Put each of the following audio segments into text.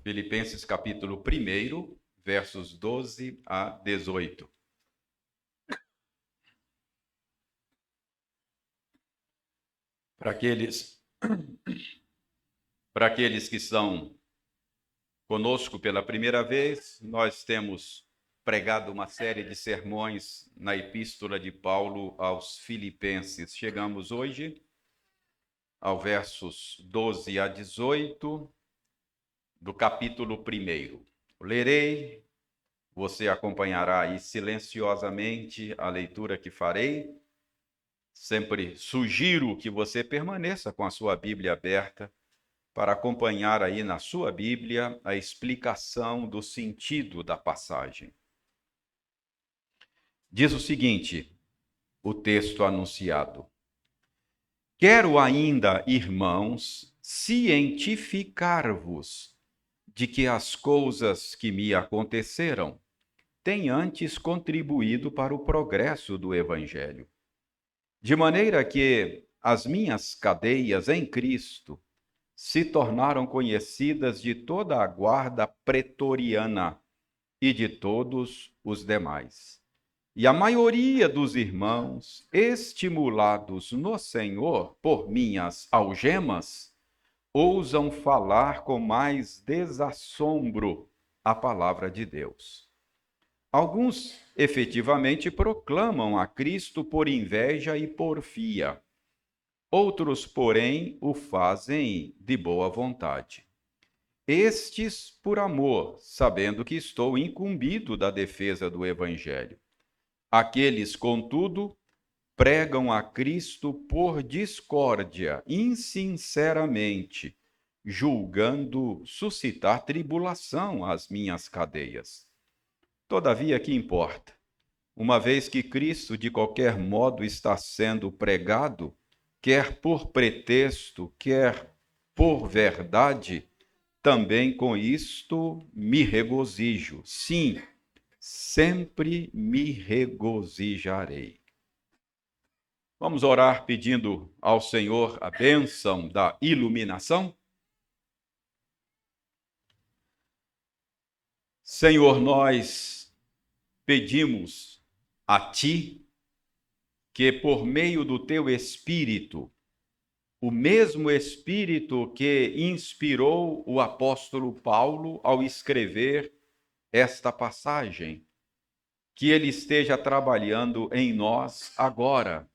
Filipenses capítulo 1, versos 12 a 18. Para aqueles, para aqueles que estão conosco pela primeira vez, nós temos pregado uma série de sermões na Epístola de Paulo aos Filipenses. Chegamos hoje ao versos 12 a 18 do capítulo 1. Lerei, você acompanhará aí silenciosamente a leitura que farei. Sempre sugiro que você permaneça com a sua Bíblia aberta para acompanhar aí na sua Bíblia a explicação do sentido da passagem. Diz o seguinte, o texto anunciado: Quero ainda, irmãos, cientificar-vos de que as coisas que me aconteceram têm antes contribuído para o progresso do Evangelho. De maneira que as minhas cadeias em Cristo se tornaram conhecidas de toda a guarda pretoriana e de todos os demais. E a maioria dos irmãos, estimulados no Senhor por minhas algemas, ousam falar com mais desassombro a palavra de Deus. Alguns efetivamente proclamam a Cristo por inveja e porfia. Outros, porém, o fazem de boa vontade. Estes por amor, sabendo que estou incumbido da defesa do Evangelho. Aqueles, contudo, pregam a Cristo por discórdia, insinceramente, julgando suscitar tribulação às minhas cadeias. Todavia, que importa? Uma vez que Cristo, de qualquer modo, está sendo pregado, quer por pretexto, quer por verdade, também com isto me regozijo. Sim, sempre me regozijarei. Vamos orar pedindo ao Senhor a bênção da iluminação? Senhor, nós pedimos a Ti que, por meio do Teu Espírito, o mesmo Espírito que inspirou o apóstolo Paulo ao escrever esta passagem, que ele esteja trabalhando em nós agora,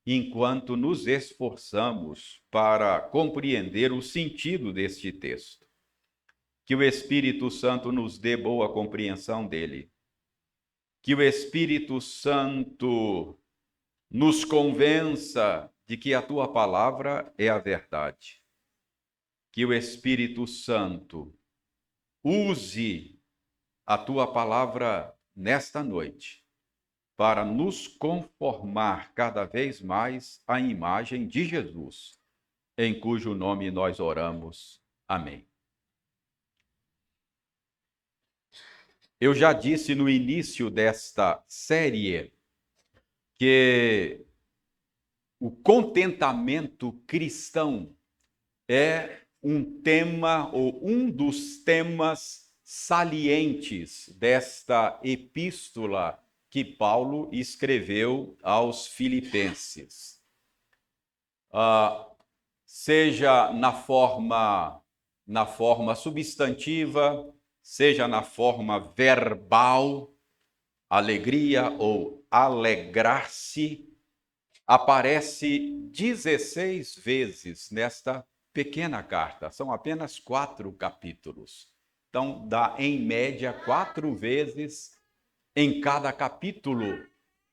enquanto nos esforçamos para compreender o sentido deste texto. Que o Espírito Santo nos dê boa compreensão dele. Que o Espírito Santo nos convença de que a tua palavra é a verdade. Que o Espírito Santo use a tua palavra nesta noite para nos conformar cada vez mais à imagem de Jesus, em cujo nome nós oramos. Amém. Eu já disse no início desta série que o contentamento cristão é um tema ou um dos temas salientes desta epístola que Paulo escreveu aos Filipenses. Seja na forma substantiva, seja na forma verbal, alegria ou alegrar-se, aparece 16 vezes nesta pequena carta. São apenas 4 capítulos. Então, dá em média 4 vezes em cada capítulo,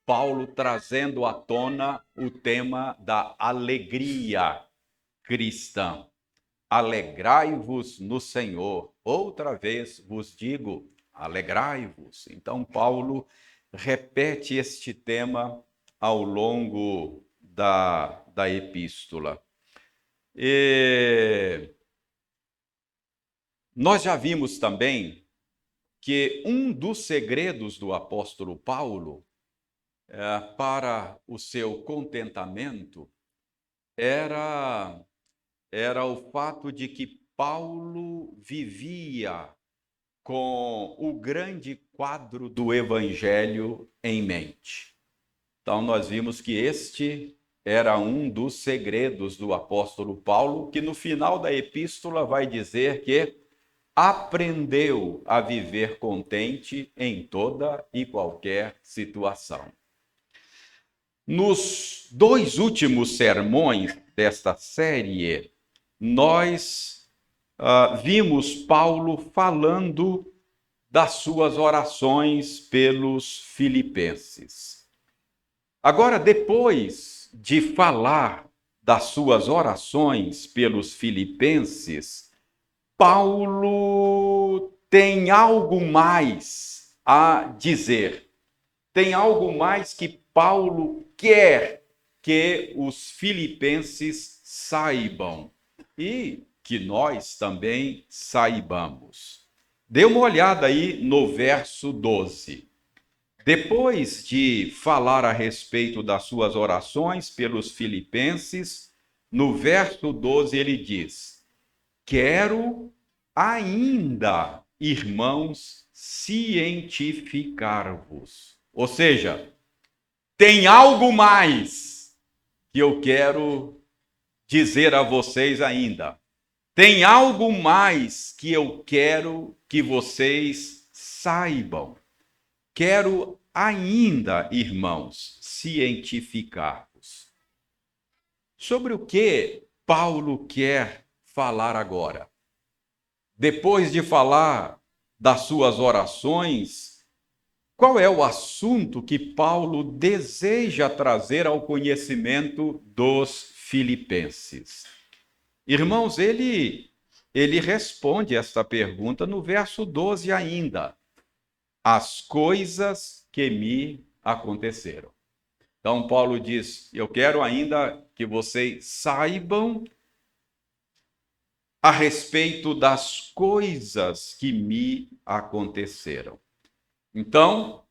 Paulo trazendo à tona o tema da alegria cristã. Alegrai-vos no Senhor. Outra vez vos digo, alegrai-vos. Então, Paulo repete este tema ao longo da epístola. E nós já vimos também que um dos segredos do apóstolo Paulo para o seu contentamento era o fato de que Paulo vivia com o grande quadro do Evangelho em mente. Então, nós vimos que este era um dos segredos do apóstolo Paulo, que no final da epístola vai dizer que aprendeu a viver contente em toda e qualquer situação. Nos 2 últimos sermões desta série, nós vimos Paulo falando das suas orações pelos filipenses. Agora, depois de falar das suas orações pelos filipenses, Paulo tem algo mais a dizer. Tem algo mais que Paulo quer que os filipenses saibam e que nós também saibamos. Dê uma olhada aí no verso 12. Depois de falar a respeito das suas orações pelos filipenses, no verso 12 ele diz: quero ainda, irmãos, cientificar-vos. Ou seja, tem algo mais que eu quero dizer a vocês ainda. Tem algo mais que eu quero que vocês saibam. Quero ainda, irmãos, cientificar-vos. Sobre o que Paulo quer falar agora? Depois de falar das suas orações, qual é o assunto que Paulo deseja trazer ao conhecimento dos filipenses? Irmãos, ele responde esta pergunta no verso 12 ainda. As coisas que me aconteceram. Então, Paulo diz, eu quero ainda que vocês saibam a respeito das coisas que me aconteceram. Então,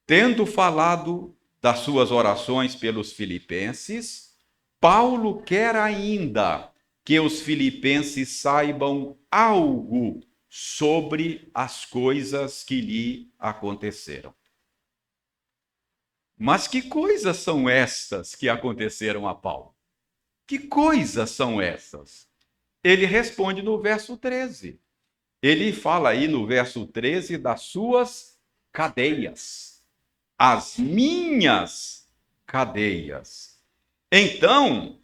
tendo falado das suas orações pelos filipenses, Paulo quer ainda que os filipenses saibam algo sobre as coisas que lhe aconteceram. Mas que coisas são estas que aconteceram a Paulo? Que coisas são essas? Ele responde no verso 13. Ele fala aí no verso 13 das suas cadeias. As minhas cadeias. Então,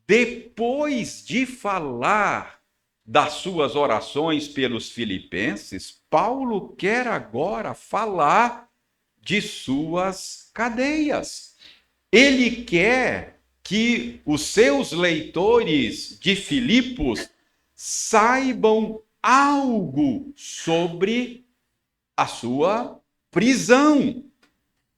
depois de falar das suas orações pelos filipenses, Paulo quer agora falar de suas cadeias. Ele quer que os seus leitores de Filipos saibam algo sobre a sua prisão.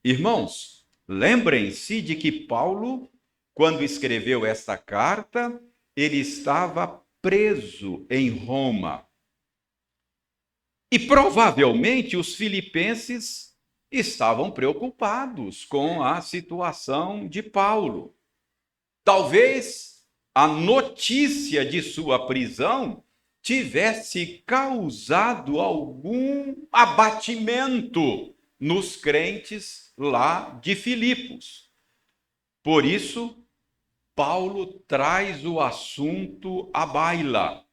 Irmãos, lembrem-se de que Paulo, quando escreveu esta carta, ele estava preso em Roma. E provavelmente os filipenses estavam preocupados com a situação de Paulo. Talvez a notícia de sua prisão tivesse causado algum abatimento nos crentes lá de Filipos. Por isso, Paulo traz o assunto à baila.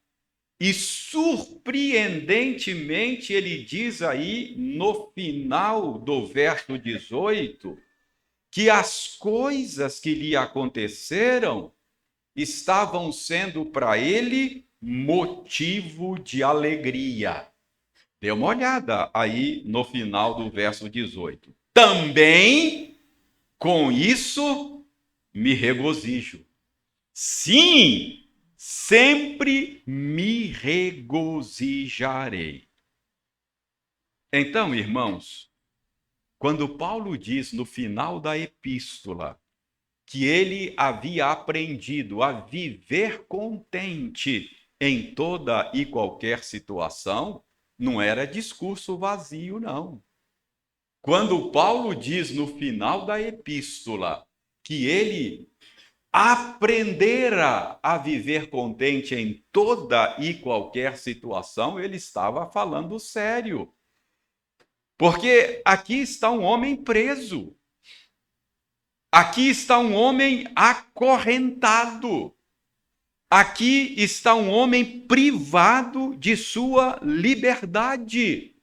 E surpreendentemente ele diz aí no final do verso 18 que as coisas que lhe aconteceram estavam sendo para ele motivo de alegria. Dê uma olhada aí no final do verso 18. Também com isso me regozijo. Sim, sempre me regozijarei. Então, irmãos, quando Paulo diz no final da epístola que ele havia aprendido a viver contente em toda e qualquer situação, não era discurso vazio, não. Quando Paulo diz no final da epístola que ele aprendera a viver contente em toda e qualquer situação, ele estava falando sério. Porque aqui está um homem preso. Aqui está um homem acorrentado. Aqui está um homem privado de sua liberdade,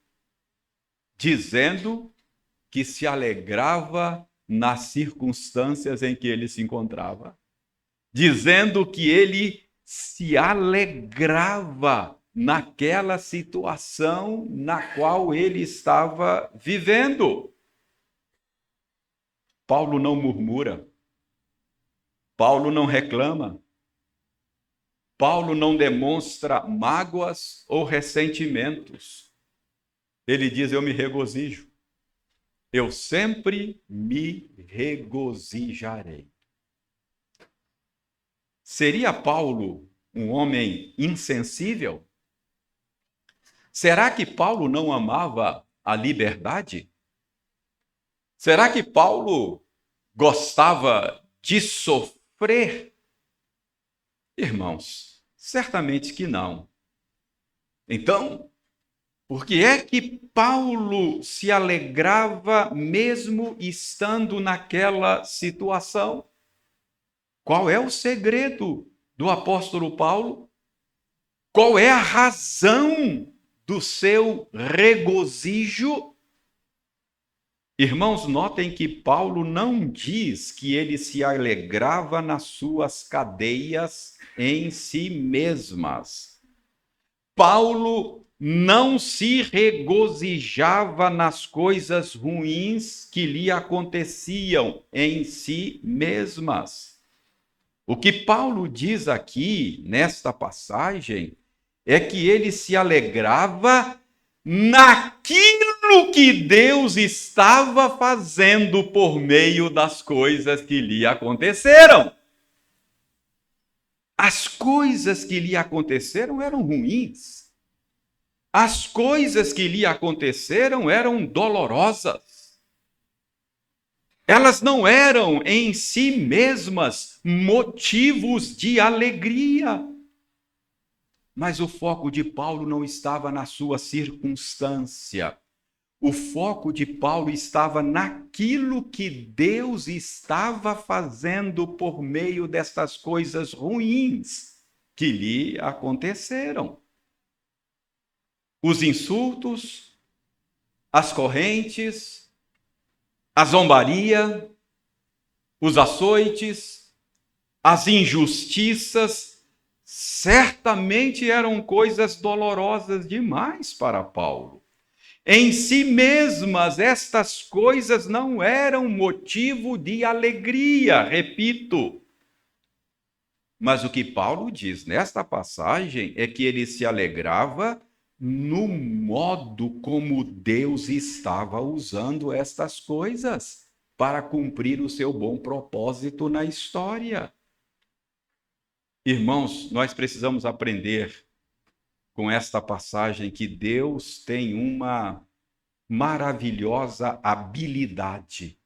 dizendo que se alegrava nas circunstâncias em que ele se encontrava, dizendo que ele se alegrava naquela situação na qual ele estava vivendo. Paulo não murmura, Paulo não reclama, Paulo não demonstra mágoas ou ressentimentos. Ele diz: eu me regozijo, eu sempre me regozijarei. Seria Paulo um homem insensível? Será que Paulo não amava a liberdade? Será que Paulo gostava de sofrer? Irmãos, certamente que não. Então, por que é que Paulo se alegrava mesmo estando naquela situação? Qual é o segredo do apóstolo Paulo? Qual é a razão do seu regozijo? Irmãos, notem que Paulo não diz que ele se alegrava nas suas cadeias em si mesmas. Paulo não se regozijava nas coisas ruins que lhe aconteciam em si mesmas. O que Paulo diz aqui, nesta passagem, é que ele se alegrava naquilo que Deus estava fazendo por meio das coisas que lhe aconteceram. As coisas que lhe aconteceram eram ruins. As coisas que lhe aconteceram eram dolorosas. Elas não eram em si mesmas motivos de alegria. Mas o foco de Paulo não estava na sua circunstância. O foco de Paulo estava naquilo que Deus estava fazendo por meio destas coisas ruins que lhe aconteceram. Os insultos, as correntes, a zombaria, os açoites, as injustiças, certamente eram coisas dolorosas demais para Paulo. Em si mesmas, estas coisas não eram motivo de alegria, repito. Mas o que Paulo diz nesta passagem é que ele se alegrava no modo como Deus estava usando estas coisas para cumprir o seu bom propósito na história. Irmãos, nós precisamos aprender com esta passagem que Deus tem uma maravilhosa habilidade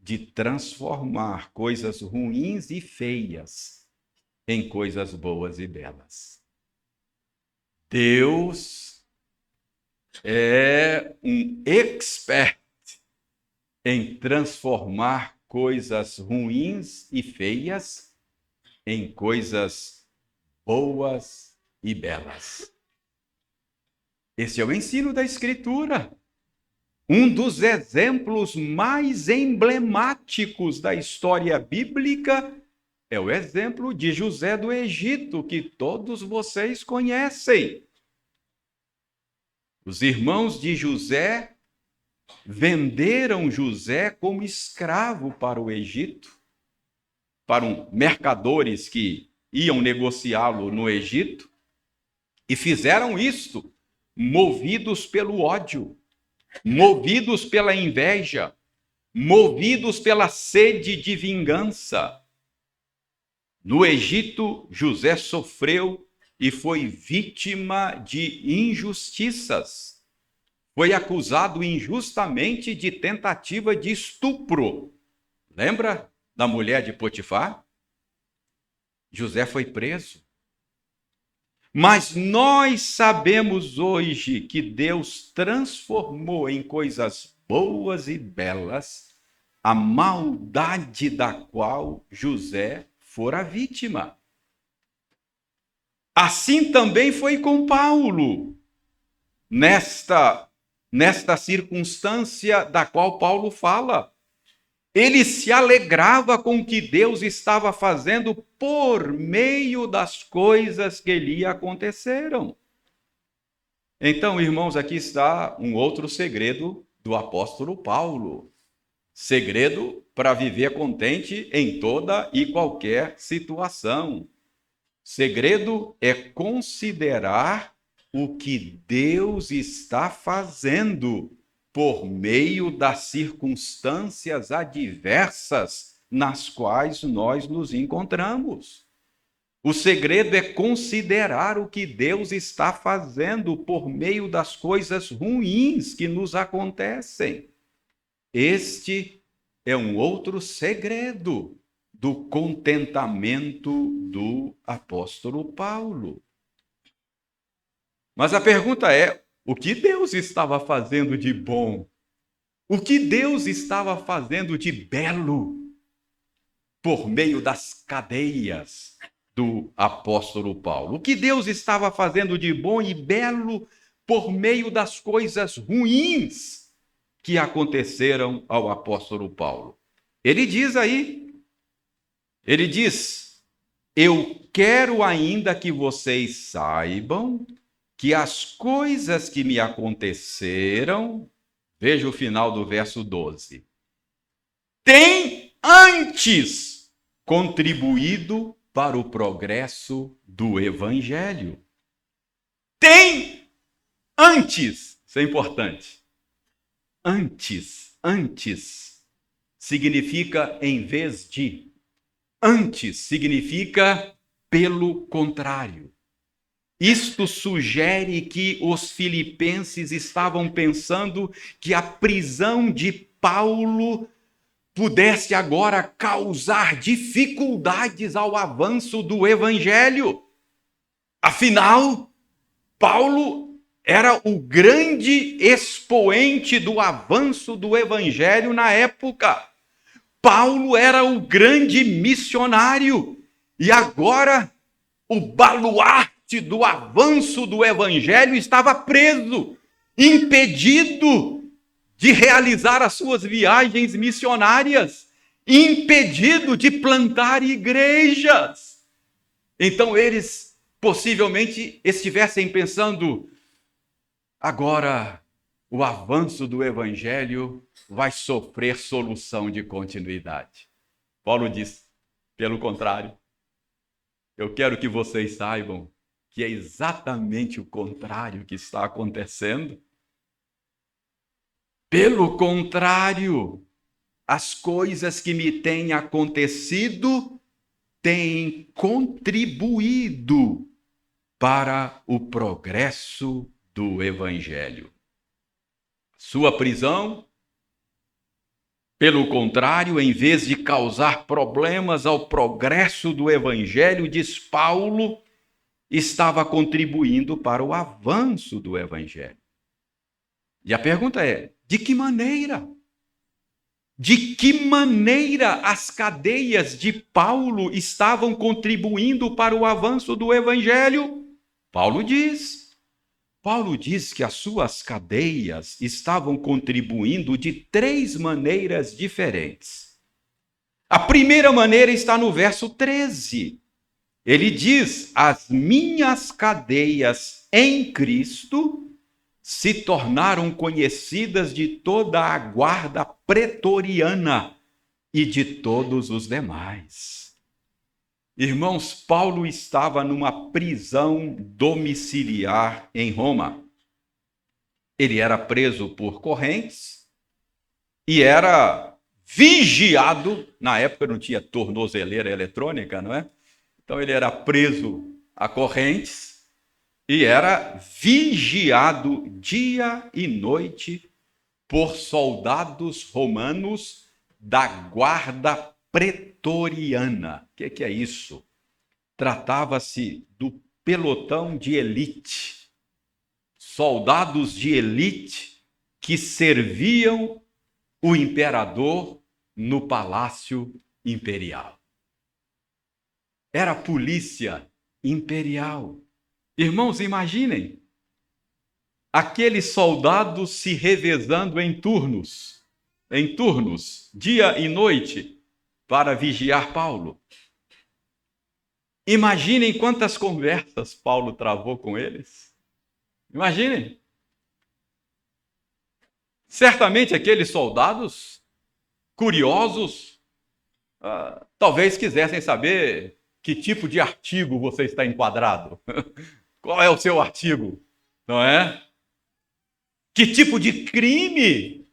de transformar coisas ruins e feias em coisas boas e belas. Deus é um expert em transformar coisas ruins e feias em coisas boas e belas. Esse é o ensino da Escritura. Um dos exemplos mais emblemáticos da história bíblica é o exemplo de José do Egito, que todos vocês conhecem. Os irmãos de José venderam José como escravo para o Egito, para mercadores que iam negociá-lo no Egito, e fizeram isto movidos pelo ódio, movidos pela inveja, movidos pela sede de vingança. No Egito, José sofreu e foi vítima de injustiças. Foi acusado injustamente de tentativa de estupro. Lembra da mulher de Potifar? José foi preso. Mas nós sabemos hoje que Deus transformou em coisas boas e belas a maldade da qual José fora vítima. Assim também foi com Paulo, nesta circunstância da qual Paulo fala. Ele se alegrava com o que Deus estava fazendo por meio das coisas que lhe aconteceram. Então, irmãos, aqui está um outro segredo do apóstolo Paulo. Segredo para viver contente em toda e qualquer situação. Segredo é considerar o que Deus está fazendo por meio das circunstâncias adversas nas quais nós nos encontramos. O segredo é considerar o que Deus está fazendo por meio das coisas ruins que nos acontecem. Este é um outro segredo do contentamento do apóstolo Paulo. Mas a pergunta é: o que Deus estava fazendo de bom? O que Deus estava fazendo de belo por meio das cadeias do apóstolo Paulo? O que Deus estava fazendo de bom e belo por meio das coisas ruins que aconteceram ao apóstolo Paulo? Ele diz: eu quero ainda que vocês saibam que as coisas que me aconteceram, veja o final do verso 12, têm antes contribuído para o progresso do evangelho. Tem antes, isso é importante. Antes significa em vez de. Antes significa pelo contrário. Isto sugere que os filipenses estavam pensando que a prisão de Paulo pudesse agora causar dificuldades ao avanço do evangelho. Afinal, Paulo era o grande expoente do avanço do evangelho na época. Paulo era o grande missionário. E agora o baluarte do avanço do evangelho estava preso, impedido de realizar as suas viagens missionárias, impedido de plantar igrejas. Então eles possivelmente estivessem pensando: agora o avanço do evangelho vai sofrer solução de continuidade. Paulo diz: pelo contrário, eu quero que vocês saibam que é exatamente o contrário que está acontecendo. Pelo contrário, as coisas que me têm acontecido têm contribuído para o progresso do evangelho. Sua prisão, pelo contrário, em vez de causar problemas ao progresso do evangelho, diz Paulo, estava contribuindo para o avanço do evangelho. E a pergunta é: de que maneira? De que maneira as cadeias de Paulo estavam contribuindo para o avanço do evangelho? Paulo diz que as suas cadeias estavam contribuindo de 3 maneiras diferentes. A primeira maneira está no verso 13. Ele diz: as minhas cadeias em Cristo se tornaram conhecidas de toda a guarda pretoriana e de todos os demais. Irmãos, Paulo estava numa prisão domiciliar em Roma. Ele era preso por correntes e era vigiado. Na época não tinha tornozeleira eletrônica, não é? Então ele era preso a correntes e era vigiado dia e noite por soldados romanos da guarda pretoriana. O que é isso? tratava-se do pelotão de elite, soldados de elite que serviam o imperador no palácio imperial. Era a polícia imperial. Irmãos, imaginem aqueles soldados se revezando em turnos, dia e noite, para vigiar Paulo. Imaginem quantas conversas Paulo travou com eles. Imaginem. Certamente aqueles soldados, curiosos, talvez quisessem saber que tipo de artigo você está enquadrado. Qual é o seu artigo, não é? Que tipo de crime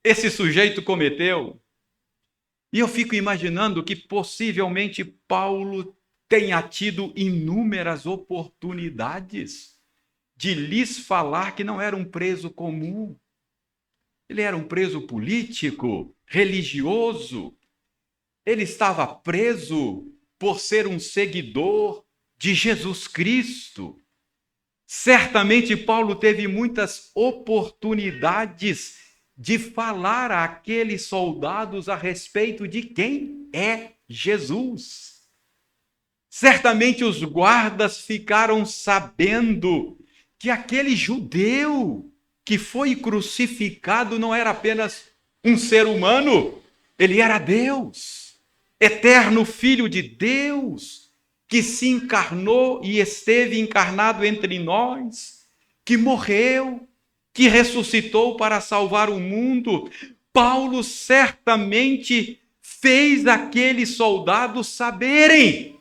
esse sujeito cometeu? E eu fico imaginando que possivelmente Paulo tenha tido inúmeras oportunidades de lhes falar que não era um preso comum. Ele era um preso político, religioso. Ele estava preso por ser um seguidor de Jesus Cristo. Certamente Paulo teve muitas oportunidades de falar àqueles soldados a respeito de quem é Jesus. Certamente os guardas ficaram sabendo que aquele judeu que foi crucificado não era apenas um ser humano, ele era Deus, eterno Filho de Deus, que se encarnou e esteve encarnado entre nós, que morreu, que ressuscitou para salvar o mundo. Paulo certamente fez aqueles soldados saberem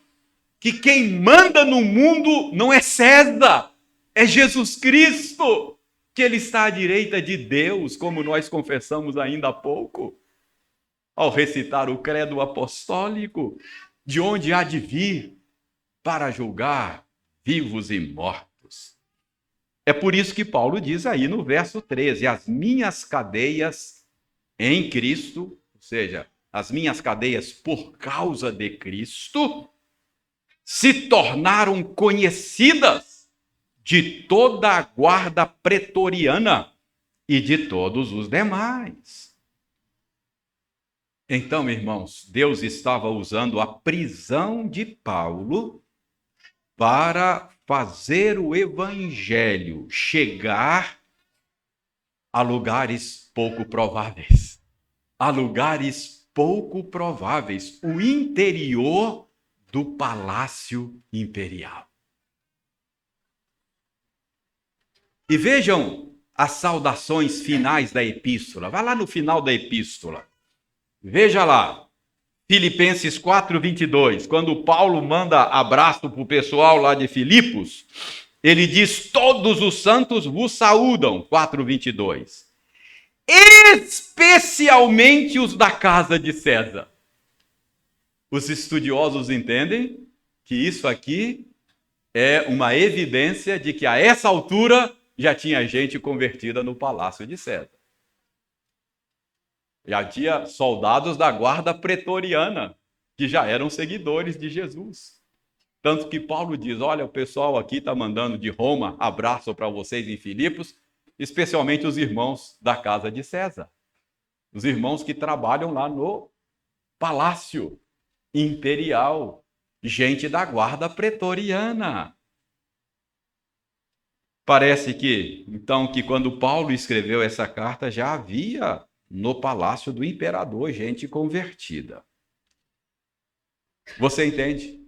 que quem manda no mundo não é César, é Jesus Cristo, que ele está à direita de Deus, como nós confessamos ainda há pouco, ao recitar o credo apostólico, de onde há de vir para julgar vivos e mortos. É por isso que Paulo diz aí no verso 13, as minhas cadeias em Cristo, ou seja, as minhas cadeias por causa de Cristo, se tornaram conhecidas de toda a guarda pretoriana e de todos os demais. Então, irmãos, Deus estava usando a prisão de Paulo para fazer o evangelho chegar a lugares pouco prováveis. A lugares pouco prováveis, o interior do palácio imperial. E vejam as saudações finais da epístola. Vai lá no final da epístola. Veja lá, Filipenses 4:22, quando Paulo manda abraço para o pessoal lá de Filipos, ele diz, todos os santos vos saúdam, 4:22. Especialmente os da casa de César. Os estudiosos entendem que isso aqui é uma evidência de que a essa altura já tinha gente convertida no palácio de César. Já tinha soldados da guarda pretoriana que já eram seguidores de Jesus. Tanto que Paulo diz, olha, o pessoal aqui está mandando de Roma abraço para vocês em Filipos, especialmente os irmãos da casa de César. Os irmãos que trabalham lá no palácio imperial, gente da guarda pretoriana. Parece que, então, que quando Paulo escreveu essa carta, já havia no palácio do imperador gente convertida. Você entende?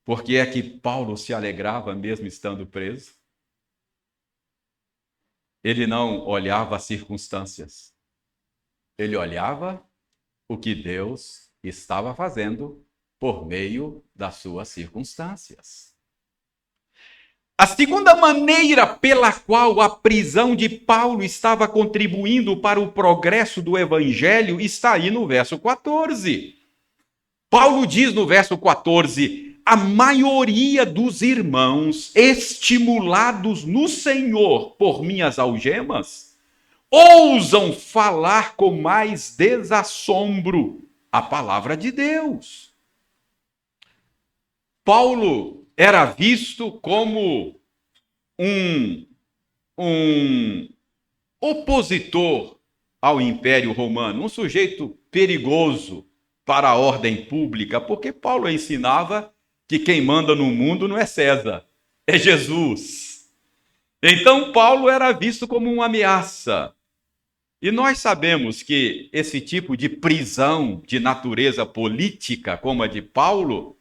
Por que é que Paulo se alegrava mesmo estando preso? Ele não olhava as circunstâncias. Ele olhava o que Deus estava fazendo por meio das suas circunstâncias. A segunda maneira pela qual a prisão de Paulo estava contribuindo para o progresso do evangelho está aí no verso 14. Paulo diz no verso 14, a maioria dos irmãos, estimulados no Senhor por minhas algemas, ousam falar com mais desassombro a palavra de Deus. Paulo era visto como um opositor ao Império Romano, um sujeito perigoso para a ordem pública, porque Paulo ensinava que quem manda no mundo não é César, é Jesus. Então Paulo era visto como uma ameaça. E nós sabemos que esse tipo de prisão de natureza política, como a de Paulo,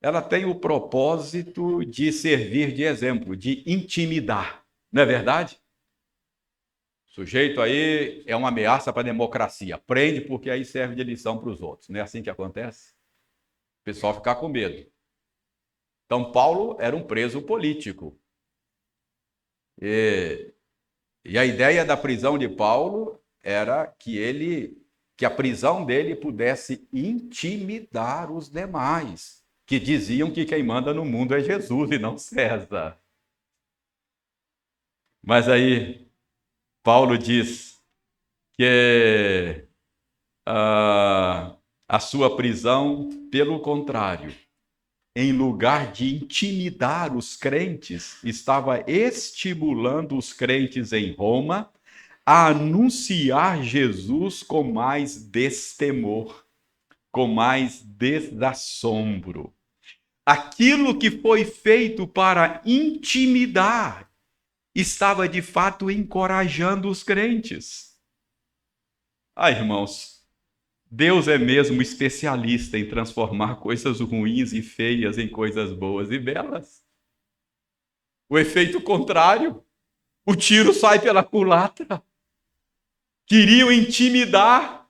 ela tem o propósito de servir de exemplo, de intimidar, não é verdade? O sujeito aí é uma ameaça para a democracia. Prende porque aí serve de lição para os outros. Não é assim que acontece? O pessoal fica com medo. Então, Paulo era um preso político. E a ideia da prisão de Paulo era que a prisão dele pudesse intimidar os demais, que diziam que quem manda no mundo é Jesus e não César. Mas aí, Paulo diz que a sua prisão, pelo contrário, em lugar de intimidar os crentes, estava estimulando os crentes em Roma a anunciar Jesus com mais destemor, com mais desassombro. Aquilo que foi feito para intimidar estava de fato encorajando os crentes. Irmãos, Deus é mesmo especialista em transformar coisas ruins e feias em coisas boas e belas. O efeito contrário, o tiro sai pela culatra. Queriam intimidar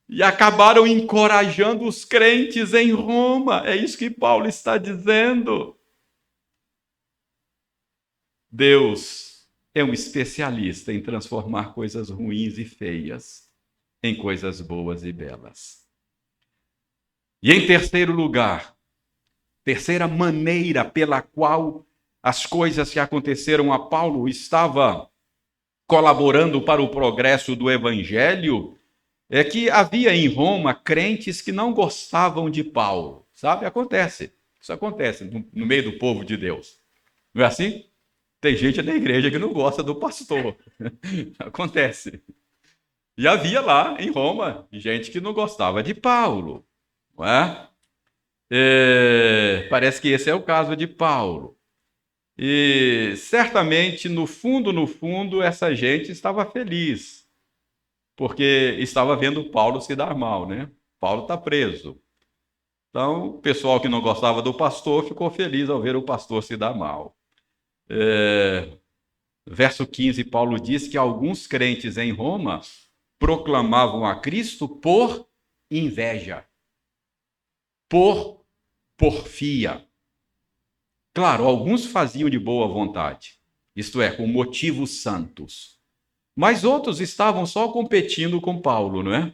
e acabaram encorajando os crentes em Roma. É isso que Paulo está dizendo. Deus é um especialista em transformar coisas ruins e feias em coisas boas e belas. E em terceiro lugar, terceira maneira pela qual as coisas que aconteceram a Paulo estava colaborando para o progresso do evangelho, é que havia em Roma crentes que não gostavam de Paulo. Sabe? Isso acontece no meio do povo de Deus. Não é assim? Tem gente na igreja que não gosta do pastor. Acontece. E havia lá em Roma gente que não gostava de Paulo. Não é? Parece que esse é o caso de Paulo. E certamente, no fundo, essa gente estava feliz, porque estava vendo Paulo se dar mal, né? Paulo está preso. Então, o pessoal que não gostava do pastor ficou feliz ao ver o pastor se dar mal. Verso 15, Paulo diz que alguns crentes em Roma proclamavam a Cristo por inveja, por porfia. Claro, alguns faziam de boa vontade, isto é, com motivos santos. Mas outros estavam só competindo com Paulo, não é?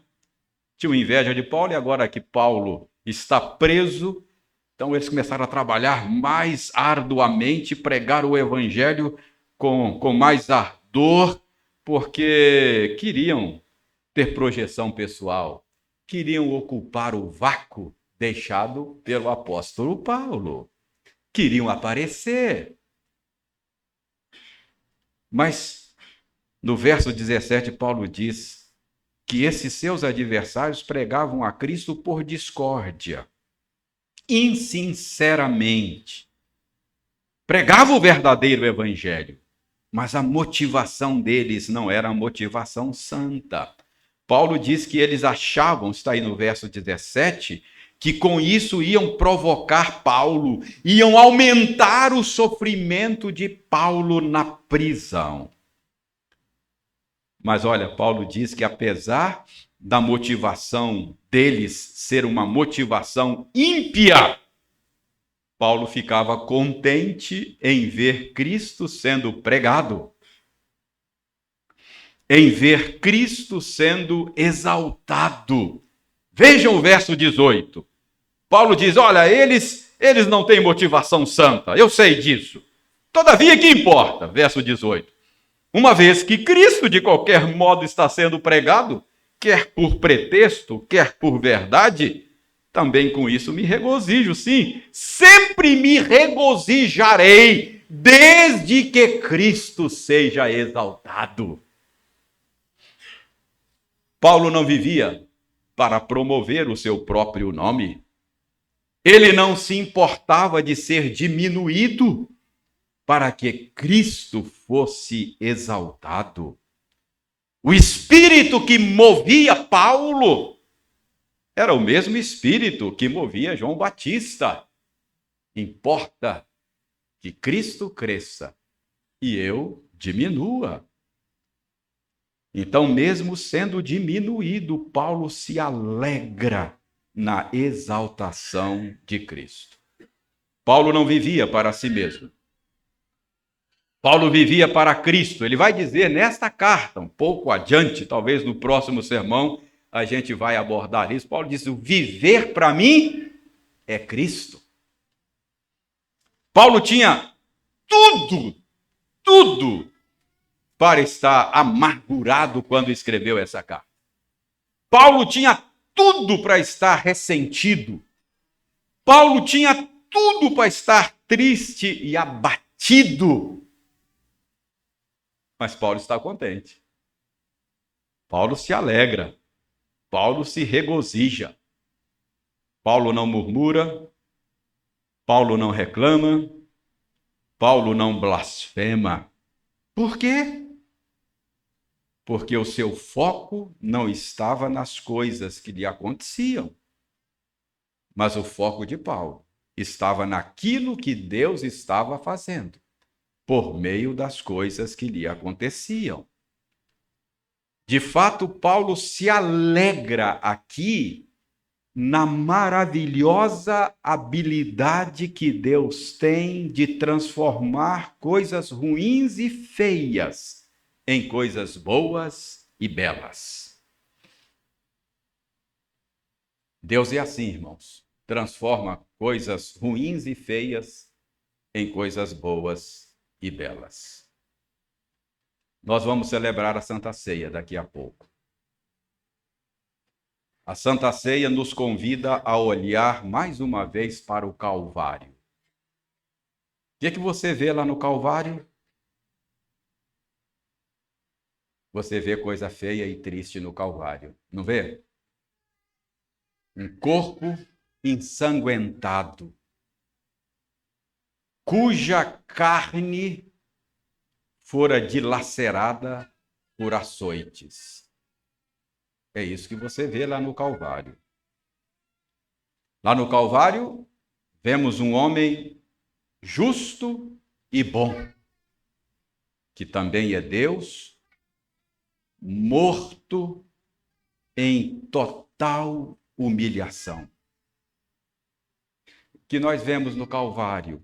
Tinham inveja de Paulo e agora que Paulo está preso, então eles começaram a trabalhar mais arduamente, pregar o evangelho com mais ardor, porque queriam ter projeção pessoal, queriam ocupar o vácuo deixado pelo apóstolo Paulo. Queriam aparecer. Mas no verso 17, Paulo diz que esses seus adversários pregavam a Cristo por discórdia, insinceramente. Pregavam o verdadeiro evangelho, mas a motivação deles não era a motivação santa. Paulo diz que eles achavam, está aí no verso 17, que com isso iam provocar Paulo, iam aumentar o sofrimento de Paulo na prisão. Mas olha, Paulo diz que apesar da motivação deles ser uma motivação ímpia, Paulo ficava contente em ver Cristo sendo pregado, em ver Cristo sendo exaltado. Vejam o verso 18. Paulo diz, olha, eles não têm motivação santa, eu sei disso. Todavia, que importa? Verso 18. Uma vez que Cristo, de qualquer modo, está sendo pregado, quer por pretexto, quer por verdade, também com isso me regozijo, sim. Sempre me regozijarei, desde que Cristo seja exaltado. Paulo não vivia para promover o seu próprio nome. Ele não se importava de ser diminuído para que Cristo fosse exaltado. O espírito que movia Paulo era o mesmo espírito que movia João Batista. Importa que Cristo cresça e eu diminua. Então, mesmo sendo diminuído, Paulo se alegra na exaltação de Cristo. Paulo não vivia para si mesmo. Paulo vivia para Cristo. Ele vai dizer nesta carta, um pouco adiante, talvez no próximo sermão, a gente vai abordar isso. Paulo diz: o viver para mim é Cristo. Paulo tinha tudo para estar amargurado quando escreveu essa carta. Paulo tinha tudo para estar ressentido. Paulo tinha tudo para estar triste e abatido. Mas Paulo está contente. Paulo se alegra. Paulo se regozija. Paulo não murmura. Paulo não reclama. Paulo não blasfema. Por quê? Porque o seu foco não estava nas coisas que lhe aconteciam. Mas o foco de Paulo estava naquilo que Deus estava fazendo, por meio das coisas que lhe aconteciam. De fato, Paulo se alegra aqui na maravilhosa habilidade que Deus tem de transformar coisas ruins e feias em coisas boas e belas. Deus é assim, irmãos. Transforma coisas ruins e feias em coisas boas e belas. Nós vamos celebrar a Santa Ceia daqui a pouco. A Santa Ceia nos convida a olhar mais uma vez para o Calvário. O que é que você vê lá no Calvário? Você vê coisa feia e triste no Calvário, não vê? Um corpo ensanguentado, cuja carne fora dilacerada por açoites. É isso que você vê lá no Calvário. Lá no Calvário, vemos um homem justo e bom, que também é Deus, morto em total humilhação. O que nós vemos no Calvário?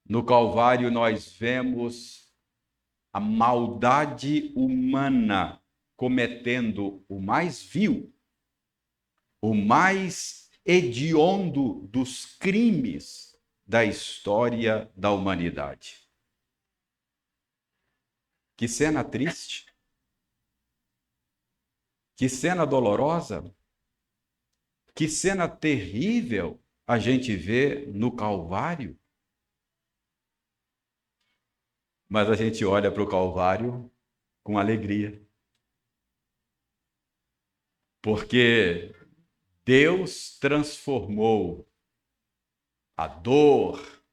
No Calvário nós vemos a maldade humana cometendo o mais vil, o mais hediondo dos crimes da história da humanidade. Que cena triste, que cena dolorosa, que cena terrível a gente vê no Calvário. Mas a gente olha para o Calvário com alegria. Porque Deus transformou a dor,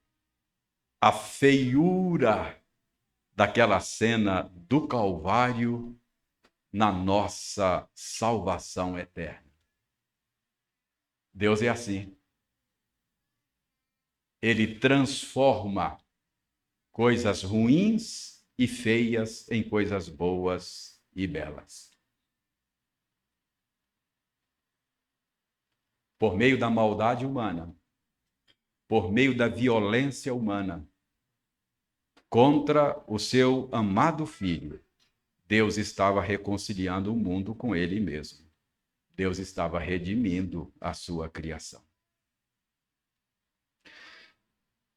a feiura daquela cena do Calvário na nossa salvação eterna. Deus é assim. Ele transforma coisas ruins e feias em coisas boas e belas. Por meio da maldade humana, por meio da violência humana, contra o seu amado filho, Deus estava reconciliando o mundo com ele mesmo. Deus estava redimindo a sua criação.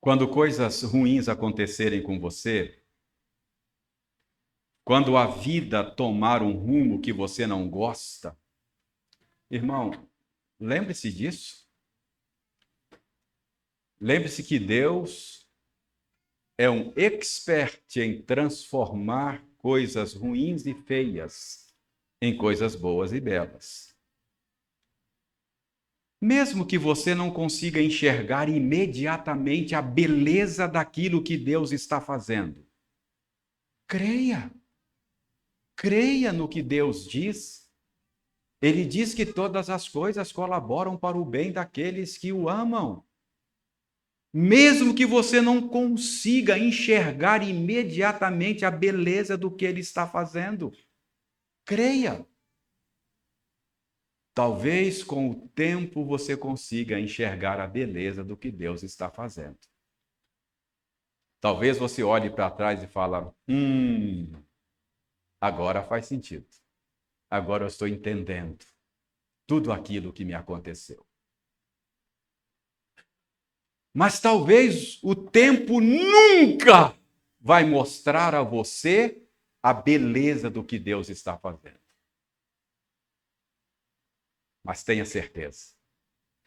Quando coisas ruins acontecerem com você, quando a vida tomar um rumo que você não gosta, irmão, Lembre-se disso. Lembre-se que Deus é um expert em transformar coisas ruins e feias em coisas boas e belas. Mesmo que você não consiga enxergar imediatamente a beleza daquilo que Deus está fazendo, creia. Creia no que Deus diz. Ele diz que todas as coisas colaboram para o bem daqueles que o amam. Mesmo que você não consiga enxergar imediatamente a beleza do que ele está fazendo, creia. Talvez com o tempo você consiga enxergar a beleza do que Deus está fazendo. Talvez você olhe para trás e fale, agora faz sentido. Agora eu estou entendendo tudo aquilo que me aconteceu. Mas talvez o tempo nunca vai mostrar a você a beleza do que Deus está fazendo. Mas tenha certeza,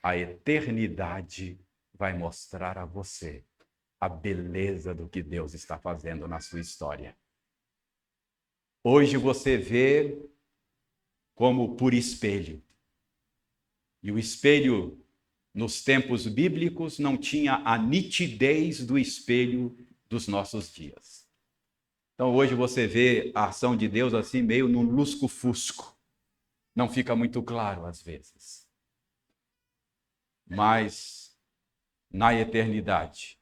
a eternidade vai mostrar a você a beleza do que Deus está fazendo na sua história. Hoje você vê como por espelho. E o espelho, nos tempos bíblicos, não tinha a nitidez do espelho dos nossos dias. Então hoje você vê a ação de Deus assim meio num lusco-fusco. Não fica muito claro às vezes. Mas na eternidade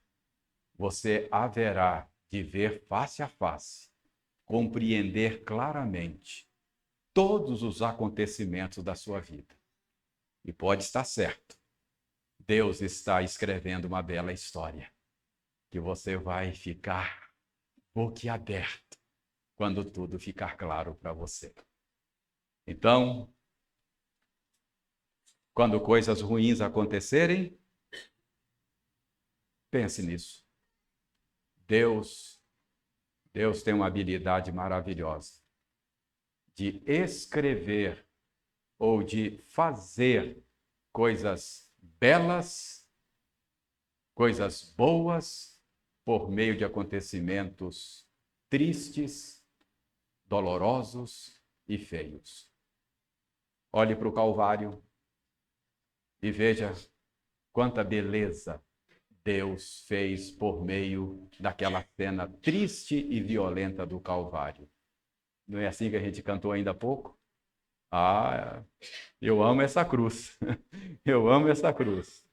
você haverá de ver face a face, compreender claramente todos os acontecimentos da sua vida. E pode estar certo, Deus está escrevendo uma bela história, que você vai ficar boquiaberto quando tudo ficar claro para você. Então, quando coisas ruins acontecerem, pense nisso. Deus tem uma habilidade maravilhosa de escrever ou de fazer coisas belas, coisas boas, por meio de acontecimentos tristes, dolorosos e feios. Olhe para o Calvário e veja quanta beleza Deus fez por meio daquela cena triste e violenta do Calvário. Não é assim que a gente cantou ainda há pouco? Eu amo essa cruz. Eu amo essa cruz.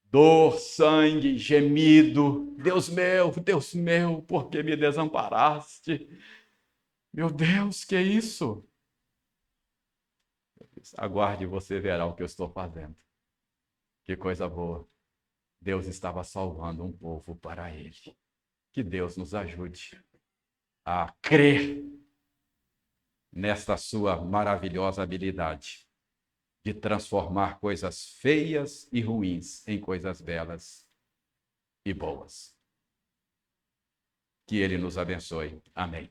Dor, sangue, gemido. Deus meu, por que me desamparaste? Meu Deus, que é isso? Aguarde e você verá o que eu estou fazendo. Que coisa boa. Deus estava salvando um povo para ele. Que Deus nos ajude a crer nesta sua maravilhosa habilidade de transformar coisas feias e ruins em coisas belas e boas. Que Ele nos abençoe. Amém.